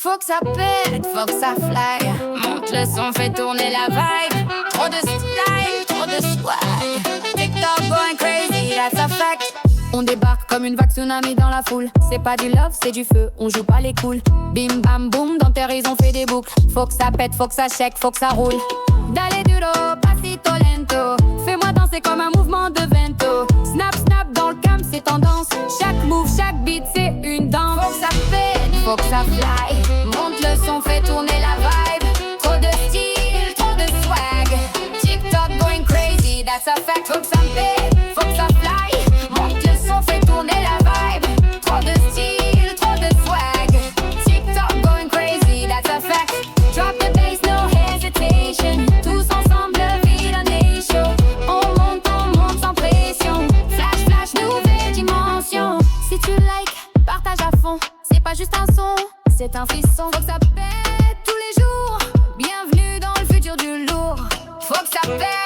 Faut que ça pète, faut que ça fly. Monte le son, fait tourner la vibe. Trop de style, trop de swag. TikTok going crazy, that's a fact. On débarque comme une vague tsunami dans la foule. C'est pas du love, c'est du feu, on joue pas les cools. Bim bam boum, dans Terre ils ont fait des boucles. Faut que ça pète, faut que ça shake, faut que ça roule. Dale duro, pasito lento. Fais-moi danser comme un mouvement de vento. Snap snap dans le cam, c'est tendance. Chaque move, chaque beat, c'est une danse. Faut que ça pète, faut que ça fly. Monte le son, fait tourner la vibe. Trop de style, trop de swag. TikTok going crazy, that's a fact. Faut que ça pète, faut que ça fly. Monte le son, fait tourner la vibe. Trop de style, trop de swag. TikTok going crazy, that's a fact. Drop the bass, no hesitation. Tous ensemble, vie d'un nation. On monte sans pression. Flash, flash, nouvelle dimension. Si tu like, partage à fond. C'est pas juste un son, c'est un frisson. Faut que ça pète tous les jours. Bienvenue dans le futur du lourd. Faut que ça pète.